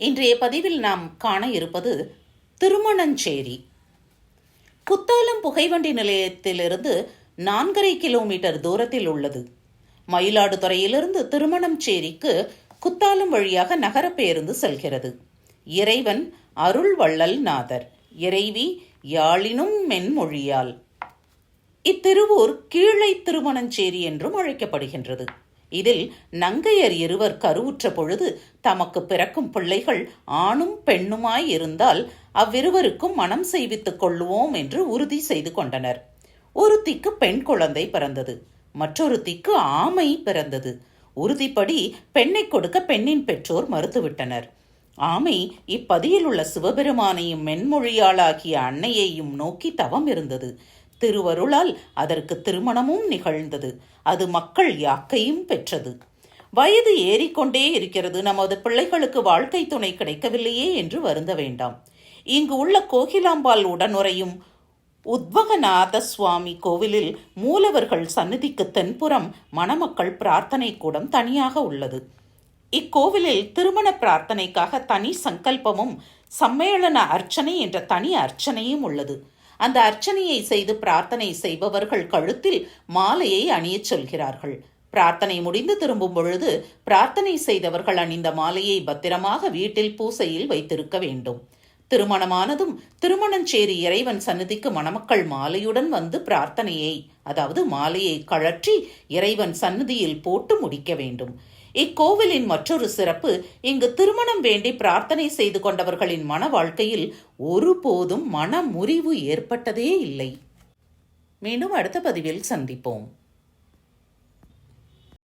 இன்றைய பதிவில் நாம் காண இருப்பது திருமணஞ்சேரி. குத்தாலம் புகைவண்டி நிலையத்திலிருந்து 4.5 கிலோமீட்டர் தூரத்தில் உள்ளது. மயிலாடுதுறையிலிருந்து திருமணஞ்சேரிக்கு குத்தாலம் வழியாக நகர பேருந்து செல்கிறது. இறைவன் அருள்வள்ளல் நாதர், இறைவி யாழினும் மென்மொழியால். இத்திருவூர் கீழை திருமணஞ்சேரி என்றும் அழைக்கப்படுகின்றது. இதில் நங்கையர் இருவர் கருவுற்ற பொழுது தமக்கு பிறக்கும் பிள்ளைகள் ஆணும் பெண்ணுமாய் இருந்தால் அவ்விருவருக்கும் மனம் செய்வித்துக் கொள்ளுவோம் என்று உறுதி செய்து கொண்டனர். ஒருத்திக்கு பெண் குழந்தை பிறந்தது, மற்றொருத்திக்கு ஆமை பிறந்தது. உறுதிப்படி பெண்ணை கொடுக்க பெண்ணின் பெற்றோர் மறுத்துவிட்டனர். ஆமை இப்பதியில் உள்ள சிவபெருமானையும் மென்மொழியாளாகிய அன்னையையும் நோக்கி தவம் இருந்தது. திருவருளால் அதற்கு திருமணமும் நிகழ்ந்தது. அது மக்கள் யாக்கையும் பெற்றது. வயது ஏறிக்கொண்டே இருக்கிறது, நமது பிள்ளைகளுக்கு வாழ்க்கை துணை கிடைக்கவில்லையே என்று வருந்த வேண்டாம். இங்கு உள்ள கோகிலாம்பாள் உடனுறையும் உத்வகநாத சுவாமி கோவிலில் மூலவர்கள் சந்நிதிக்கு தென்புறம் மணமக்கள் பிரார்த்தனை கூடம் தனியாக உள்ளது. இக்கோவிலில் திருமண பிரார்த்தனைக்காக தனி சங்கல்பமும் சம்மேளன அர்ச்சனை என்ற தனி அர்ச்சனையும் உள்ளது. அந்த அர்ச்சனையை செய்து பிரார்த்தனை செய்பவர்கள் கழுத்தில் மாலையை அணியச் சொல்கிறார்கள். பிரார்த்தனை முடிந்து திரும்பும் பொழுது பிரார்த்தனை செய்தவர்கள் அணிந்த மாலையை பத்திரமாக வீட்டில் பூசையில் வைத்திருக்க வேண்டும். திருமணமானதும் திருமணஞ்சேரி இறைவன் சந்நிதிக்கு மணமக்கள் மாலையுடன் வந்து பிரார்த்தனையை, அதாவது மாலையை கழற்றி இறைவன் சந்நிதியில் போட்டு முடிக்க வேண்டும். இக்கோவிலின் மற்றொரு சிறப்பு, இங்கு திருமணம் வேண்டி பிரார்த்தனை செய்து கொண்டவர்களின் மன வாழ்க்கையில் ஒருபோதும் மன முறிவு ஏற்பட்டதே இல்லை. மீண்டும் அடுத்த பதிவில் சந்திப்போம்.